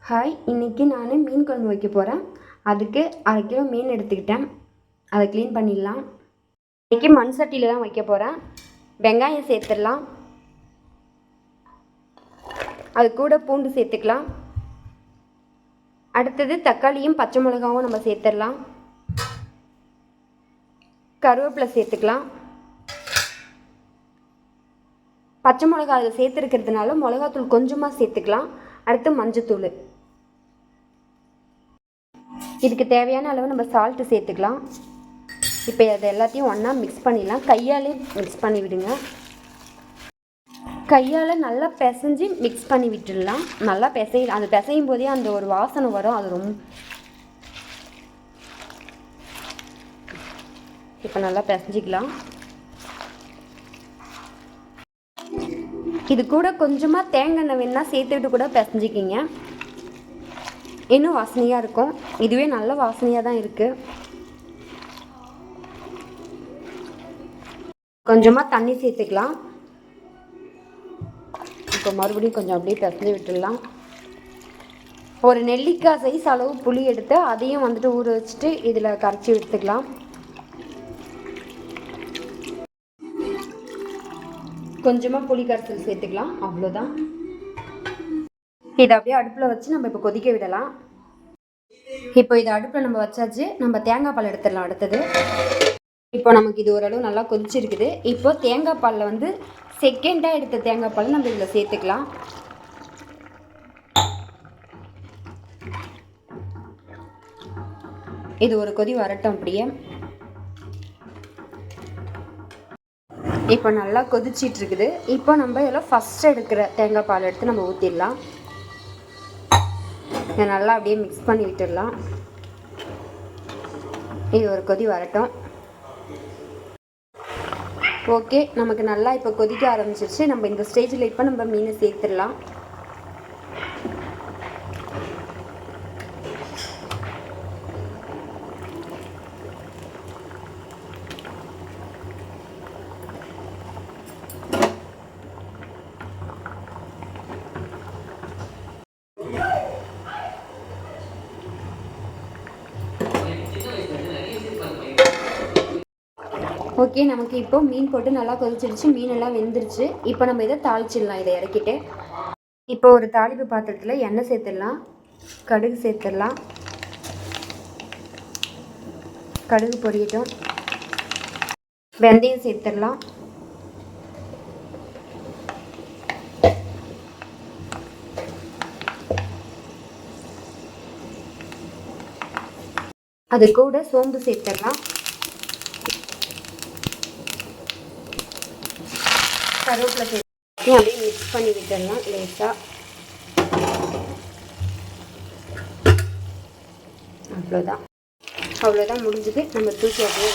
Hi, இன்றைக்கி நான் மீன் குழம்பு வைக்க போகிறேன். அதுக்கு 1/2 கிலோ மீன் எடுத்துக்கிட்டேன். அதை க்ளீன் பண்ணிடலாம். இன்றைக்கி மண் சட்டியில் தான் வைக்க போகிறேன். வெங்காயம் சேர்த்துடலாம். அது கூட பூண்டு சேர்த்துக்கலாம். அடுத்தது தக்காளியும் பச்சை மிளகாவும் நம்ம சேர்த்துடலாம். கருவேப்பிலை சேர்த்துக்கலாம். பச்சை மிளகா அதில் சேர்த்துருக்கிறதுனால மிளகாத்தூள் கொஞ்சமாக சேர்த்துக்கலாம். அடுத்து மஞ்சத்தூள். இதுக்கு தேவையான அளவு நம்ம சால்ட்டு சேர்த்துக்கலாம். இப்போ அதை எல்லாத்தையும் ஒன்றா மிக்ஸ் பண்ணிடலாம். கையாலே மிக்ஸ் பண்ணி விடுங்க. கையால் நல்லா பிசைஞ்சு மிக்ஸ் பண்ணி விட்டுடலாம். நல்லா அது பிசையும் போதே அந்த ஒரு வாசனை வரும். அது ரொம்ப இப்போ நல்லா பிசைஞ்சிக்கலாம். இது கூட கொஞ்சமாக தேங்காய் எண்ணெய் வேணால் சேர்த்துக்கிட்டு கூட பிசைஞ்சிக்கிங்க. இன்னும் வாசனையாக இருக்கும். இதுவே நல்ல வாசனையாக தான் இருக்குது. கொஞ்சமாக தண்ணி சேர்த்துக்கலாம். இப்போ மறுபடியும் கொஞ்சம் அப்படியே பிசைஞ்சு விட்டுடலாம். ஒரு நெல்லிக்காய் சைஸ் அளவு புளி எடுத்து அதையும் ஊற வச்சுட்டு இதில் கரைச்சி எடுத்துக்கலாம். கொஞ்சமாக புளி கரைசல் சேர்த்துக்கலாம். அவ்வளோதான். இதை அப்படியே அடுப்பில் வச்சு நம்ம இப்போ கொதிக்க விடலாம். இப்போ இதை அடுப்பில் நம்ம வச்சாச்சு. நம்ம தேங்காய் பால் எடுத்துடலாம். அடுத்தது இப்போ நமக்கு இது ஓரளவு நல்லா கொதிச்சிருக்குது. இப்போ தேங்காய் பாலில் செகண்டாக எடுத்த தேங்காய் பால் நம்ம இதில் சேர்த்துக்கலாம். இது ஒரு கொதி வரட்டும். அப்படியே இப்போ நல்லா கொதிச்சிட்டு இருக்குது. இப்போ நம்ம இதில் ஃபஸ்ட்டு எடுக்கிற தேங்காய் பால் எடுத்து நம்ம ஊற்றிடலாம். இதை நல்லா அப்படியே மிக்ஸ் பண்ணி விட்டுடலாம். இது ஒரு கொதி வரட்டும். ஓகே, நமக்கு நல்லா இப்போ கொதிக்க ஆரம்பிச்சிருச்சு. நம்ம இந்த ஸ்டேஜில் இப்போ நம்ம மீனை சேர்த்துடலாம். ஓகே, நமக்கு இப்போ மீன் போட்டு நல்லா கொதிச்சிருச்சு. மீனெல்லாம் வெந்துருச்சு. இப்போ நம்ம இதை தாளிச்சிடலாம். இதை இறக்கிட்டு இப்போ ஒரு தாளிப்பு பாத்திரத்தில் எண்ணெய் சேர்த்துடலாம். கடுகு சேர்த்துடலாம். கடுகு பொரியட்டும். வெந்தயம் சேர்த்துடலாம். அது கூட சோம்பு சேர்த்துடலாம். கருவேப்பிலை சேர்த்து அப்படியே மிக்ஸ் பண்ணி விட்டுடலாம் லேசாக. அவ்வளோதான் முடிஞ்சது. நம்ம தூக்கி அப்படியே